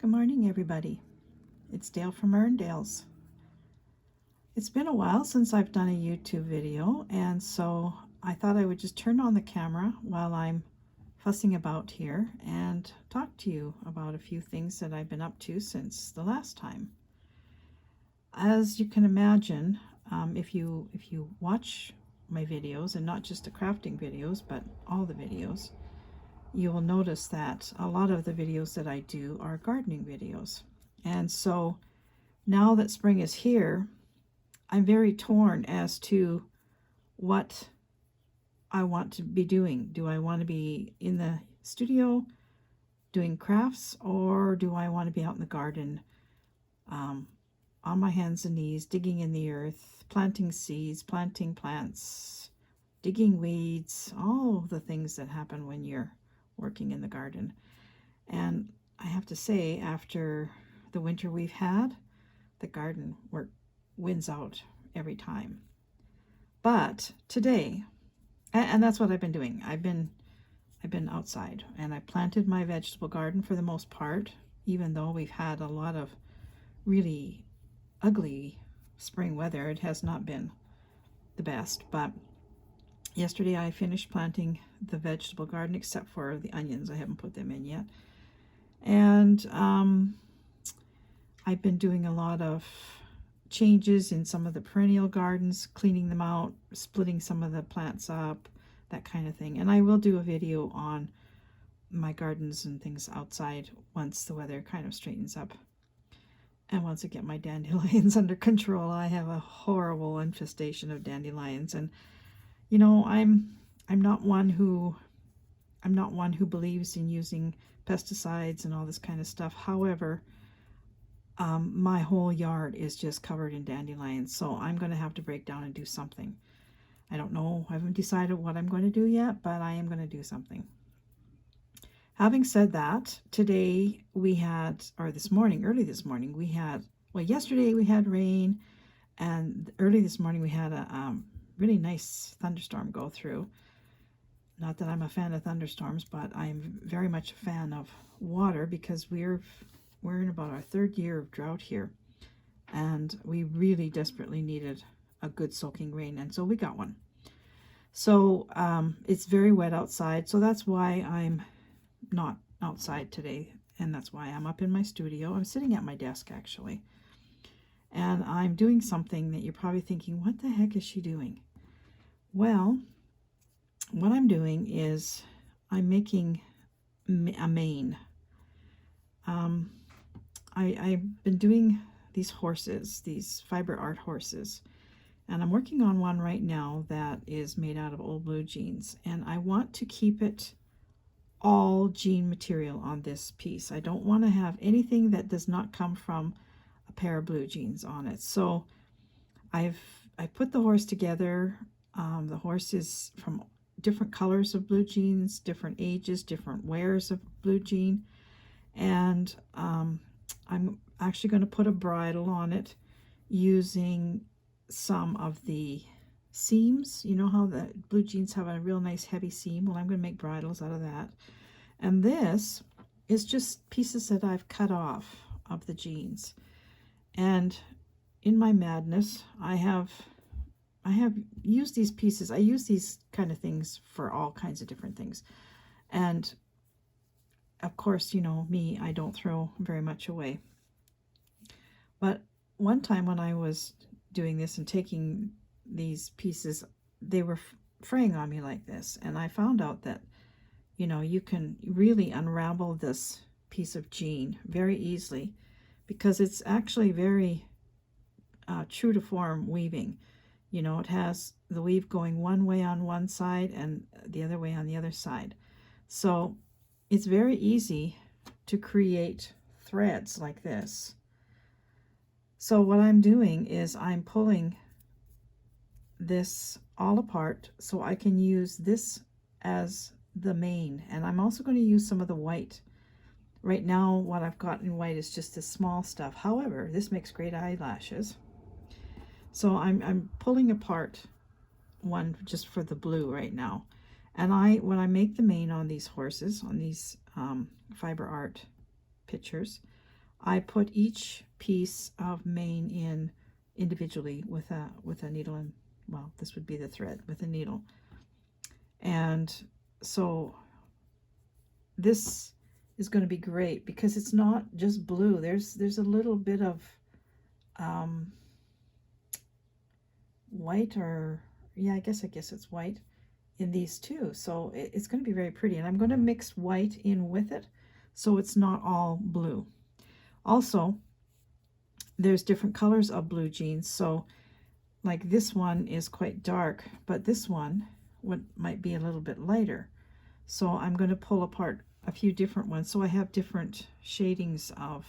Good morning, everybody. It's Dale from Erndale's. It's been a while since I've done a YouTube video, and so I thought I would just turn on the camera while I'm fussing about here and talk to you about a few things that I've been up to since the last time. As you can imagine, if you watch my videos, and not just the crafting videos, but all the videos, you will notice that a lot of the videos that I do are gardening videos. And so now that spring is here, I'm very torn as to what I want to be doing. Do I want to be in the studio doing crafts, or do I want to be out in the garden on my hands and knees, digging in the earth, planting seeds, planting plants, digging weeds, all of the things that happen when you're working in the garden. And I have to say, after the winter we've had, the garden work wins out every time. But today, and that's what I've been doing. I've been outside, and I planted my vegetable garden for the most part, even though we've had a lot of really ugly spring weather. It has not been the best, but yesterday I finished planting the vegetable garden, except for the onions. I haven't put them in yet. And I've been doing a lot of changes in some of the perennial gardens, cleaning them out, splitting some of the plants up, that kind of thing. And I will do a video on my gardens and things outside once the weather kind of straightens up. And once I get my dandelions under control. I have a horrible infestation of dandelions, and you know, I'm not one who believes in using pesticides and all this kind of stuff. However, my whole yard is just covered in dandelions, so I'm going to have to break down and do something. I don't know, I haven't decided what I'm going to do yet, but I am going to do something. Having said that, today we had, or this morning, early this morning, we had, well, yesterday we had rain, and early this morning we had a really nice thunderstorm go through. Not that I'm a fan of thunderstorms, but I'm very much a fan of water, because we're in about our third year of drought here, and we really desperately needed a good soaking rain, and so we got one. So it's very wet outside, so that's why I'm not outside today, and that's why I'm up in my studio. I'm sitting at my desk, actually, and I'm doing something that you're probably thinking, what the heck is she doing? Well, what I'm doing is I'm making a mane. I've been doing these horses, these fiber art horses, and I'm working on one right now that is made out of old blue jeans, and I want to keep it all jean material on this piece. I don't want to have anything that does not come from a pair of blue jeans on it. So I put the horse together. The horse is from different colors of blue jeans, different ages, different wears of blue jean, and I'm actually going to put a bridle on it using some of the seams. You know how the blue jeans have a real nice heavy seam? Well, I'm going to make bridles out of that. And this is just pieces that I've cut off of the jeans. And in my madness, I have used these pieces. I use these kind of things for all kinds of different things. And of course, you know me, I don't throw very much away. But one time when I was doing this and taking these pieces, they were fraying on me like this. And I found out that, you know, you can really unravel this piece of jean very easily, because it's actually very true to form weaving. You know, it has the weave going one way on one side and the other way on the other side. So it's very easy to create threads like this. So what I'm doing is I'm pulling this all apart so I can use this as the mane. And I'm also going to use some of the white. Right now what I've got in white is just the small stuff. However, this makes great eyelashes. So I'm pulling apart one just for the blue right now. And when I make the mane on these horses, on these fiber art pictures, I put each piece of mane in individually with a needle, and well, this would be the thread with a needle. And so this is going to be great because it's not just blue. There's a little bit of white, or yeah, I guess it's white in these too. So it's going to be very pretty, and I'm going to mix white in with it so it's not all blue. Also, there's different colors of blue jeans. So like this one is quite dark, but this one might be a little bit lighter. So I'm going to pull apart a few different ones so I have different shadings of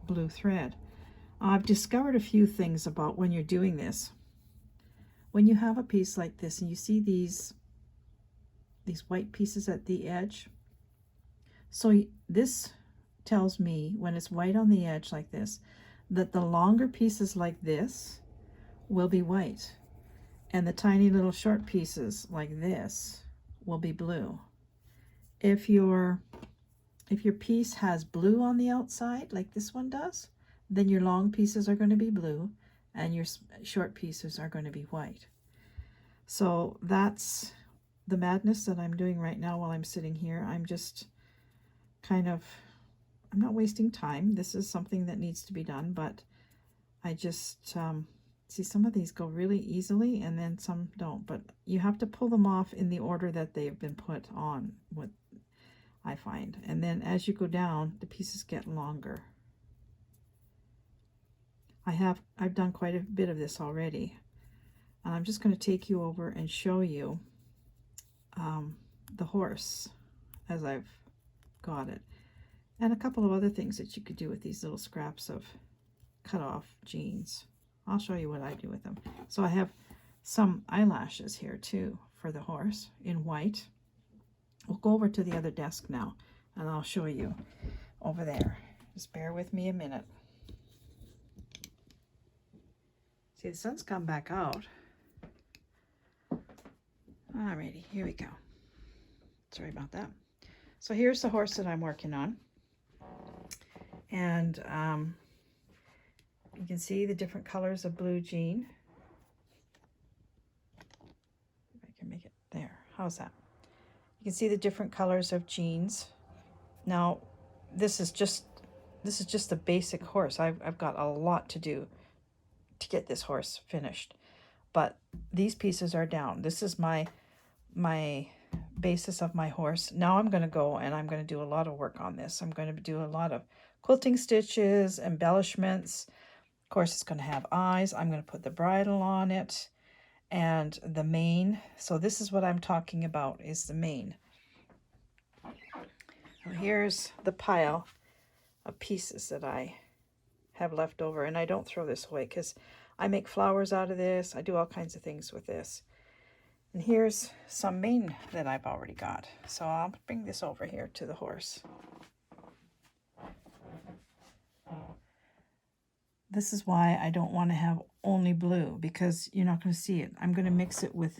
blue thread. I've discovered a few things about when you're doing this. When you have a piece like this and you see these white pieces at the edge, so this tells me when it's white on the edge like this, that the longer pieces like this will be white, and the tiny little short pieces like this will be blue. If your piece has blue on the outside, like this one does, then your long pieces are going to be blue and your short pieces are going to be white. So that's the madness that I'm doing right now while I'm sitting here. I'm just I'm not wasting time. This is something that needs to be done, but I just see some of these go really easily and then some don't, but you have to pull them off in the order that they've been put on, what I find. And then as you go down, the pieces get longer. I've done quite a bit of this already, and I'm just going to take you over and show you the horse as I've got it, and a couple of other things that you could do with these little scraps of cut off jeans. I'll show you what I do with them. So I have some eyelashes here too for the horse in white. We'll go over to the other desk now and I'll show you over there. Just bear with me a minute. See, the sun's come back out. Alrighty, here we go. Sorry about that. So here's the horse that I'm working on. And you can see the different colors of blue jean. If I can make it there. How's that? You can see the different colors of jeans. Now, this is just the basic horse. I've got a lot to do to get this horse finished, but these pieces are down. This is my basis of my horse. Now I'm going to go and I'm going to do a lot of work on this. I'm going to do a lot of quilting stitches, embellishments. Of course, it's going to have eyes. I'm going to put the bridle on it and the mane. So this is what I'm talking about, is the mane. Now here's the pile of pieces that I have left over, and I don't throw this away because I make flowers out of this. I do all kinds of things with this. And here's some mane that I've already got. So I'll bring this over here to the horse. This is why I don't want to have only blue, because you're not going to see it. I'm going to mix it with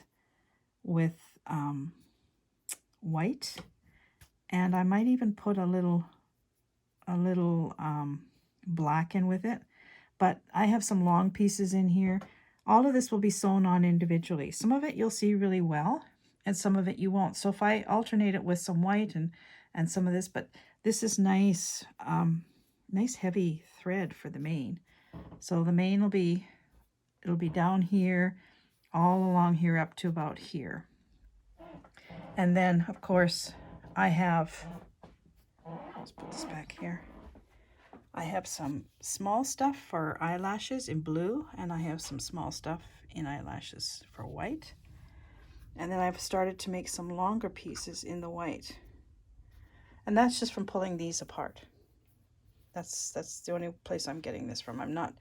white, and I might even put a little black in with it. But I have some long pieces in here. All of this will be sewn on individually. Some of it you'll see really well, and some of it you won't. So if I alternate it with some white and some of this, but this is nice, nice heavy thread for the mane. So the mane it'll be down here, all along here up to about here. And then, of course, let's put this back here. I have some small stuff for eyelashes in blue, and I have some small stuff in eyelashes for white. And then I've started to make some longer pieces in the white. And that's just from pulling these apart. That's the only place I'm getting this from. I'm not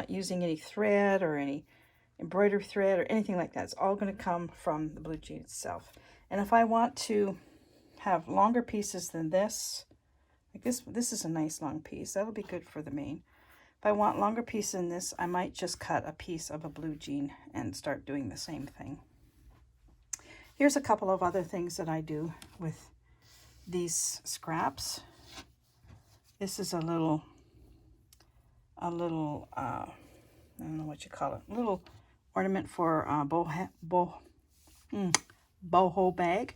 using any thread or any embroidery thread or anything like that. It's all going to come from the blue jean itself. And if I want to have longer pieces than this, like this is a nice long piece. That'll be good for the mane. If I want longer piece than this, I might just cut a piece of a blue jean and start doing the same thing. Here's a couple of other things that I do with these scraps. This is a little, I don't know what you call it, little ornament for boho bag.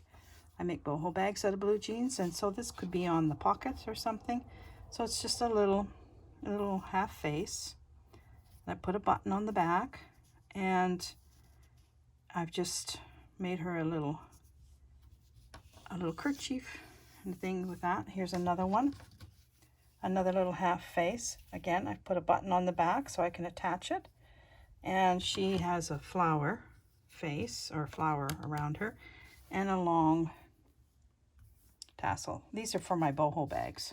I make boho bags out of blue jeans, and so this could be on the pockets or something. So it's just a little half face. I put a button on the back, and I've just made her a little kerchief and thing with that. Here's another one, another little half face. Again, I've put a button on the back so I can attach it, and she has a flower face or flower around her and a long tassel. These are for my boho bags.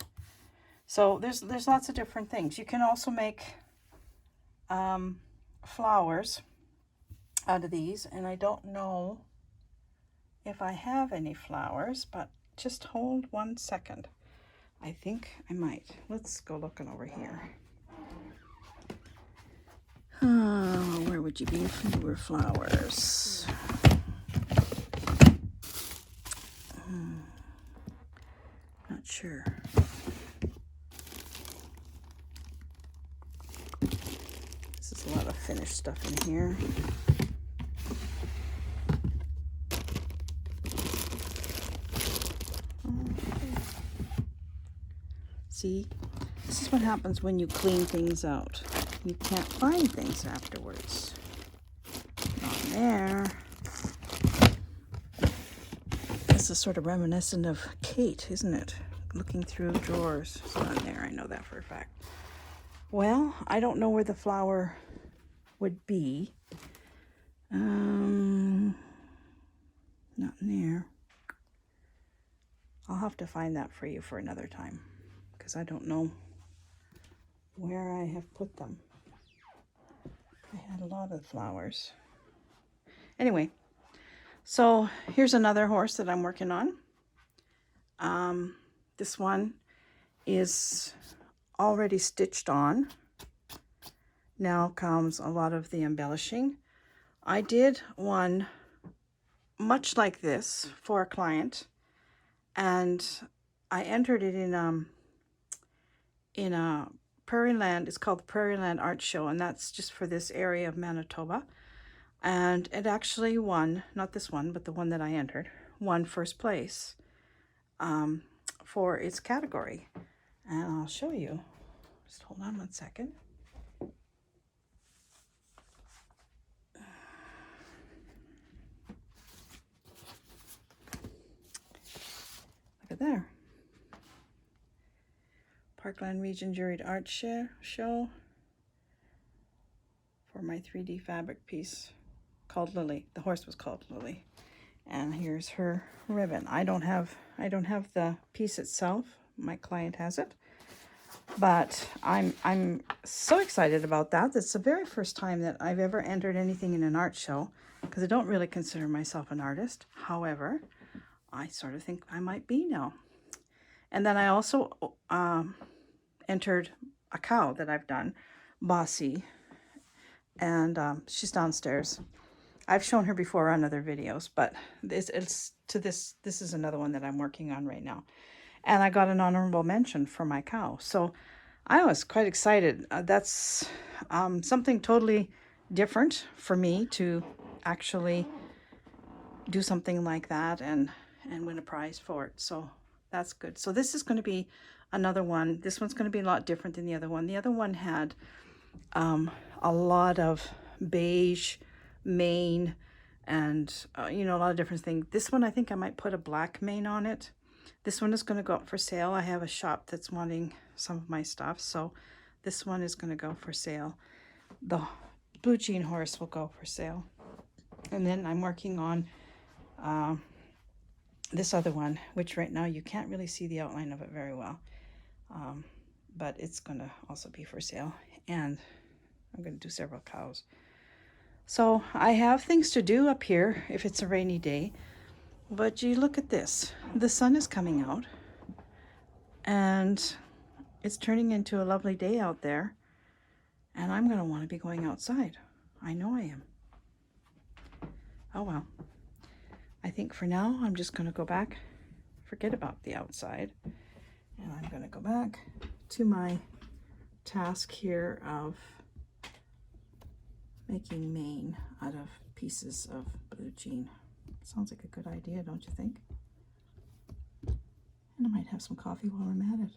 So there's lots of different things. You can also make flowers out of these, and I don't know if I have any flowers, but just hold 1 second. I think I might. Let's go looking over here. Where would you be if you were flowers? Not sure. This is a lot of finished stuff in here. See, this is what happens when you clean things out. You can't find things afterwards. Not there. This is sort of reminiscent of Kate, isn't it? Looking through drawers. It's not there, I know that for a fact. Well, I don't know where the flower would be. Not in there. I'll have to find that for you for another time, because I don't know where I have put them. I had a lot of flowers. Anyway, so here's another horse that I'm working on. This one is already stitched on. Now comes a lot of the embellishing. I did one much like this for a client, and I entered it in a Prairie Land. It's called the Prairie Land Art Show, and that's just for this area of Manitoba. And it actually won, not this one, but the one that I entered, won first place for its category. And I'll show you. Just hold on 1 second. Look at there. Parkland Region Juried Art Show for my 3D fabric piece called Lily. The horse was called Lily. And here's her ribbon. I don't have the piece itself. My client has it. But I'm so excited about that. That's the very first time that I've ever entered anything in an art show, because I don't really consider myself an artist. However, I sort of think I might be now. And then I also entered a cow that I've done, Bossy, and she's downstairs. I've shown her before on other videos, but this is another one that I'm working on right now. And I got an honorable mention for my cow. So I was quite excited. That's something totally different for me to actually do something like that and win a prize for it. So that's good. So this is going to be another one. This one's going to be a lot different than the other one. The other one had a lot of beige mane and a lot of different things. This one, I think I might put a black mane on it. This one is going to go up for sale. I have a shop that's wanting some of my stuff, so this one is going to go for sale. The blue jean horse will go for sale. And then I'm working on this other one, which right now you can't really see the outline of it very well, but it's going to also be for sale. And I'm going to do several cows. So I have things to do up here if it's a rainy day. But you look at this. The sun is coming out. And it's turning into a lovely day out there. And I'm going to want to be going outside. I know I am. Oh well. I think for now I'm just going to go back. Forget about the outside. And I'm going to go back to my task here of making mane out of pieces of blue jean. Sounds like a good idea, don't you think? And I might have some coffee while I'm at it.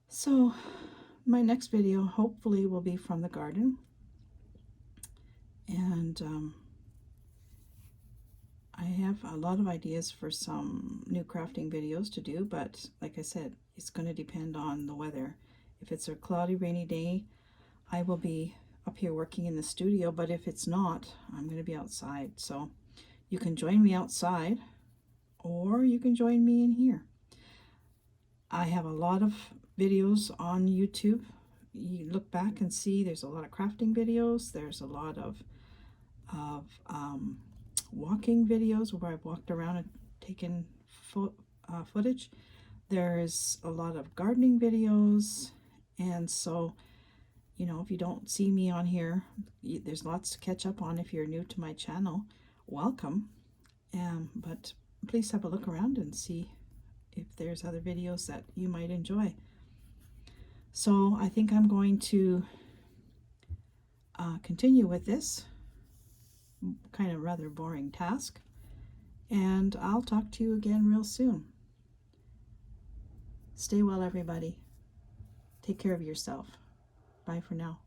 So my next video hopefully will be from the garden, and I have a lot of ideas for some new crafting videos to do, but like I said, it's going to depend on the weather. If it's a cloudy, rainy day, I will be up here working in the studio, but if it's not, I'm going to be outside. So you can join me outside, or you can join me in here. I have a lot of videos on YouTube. You look back and see there's a lot of crafting videos. There's a lot of walking videos where I've walked around and taken footage. There's a lot of gardening videos, and so, you know, if you don't see me on here, there's lots to catch up on. If you're new to my channel, welcome. But please have a look around and see if there's other videos that you might enjoy. So I think I'm going to continue with this kind of rather boring task, and I'll talk to you again real soon. Stay well, everybody. Take care of yourself. Bye for now.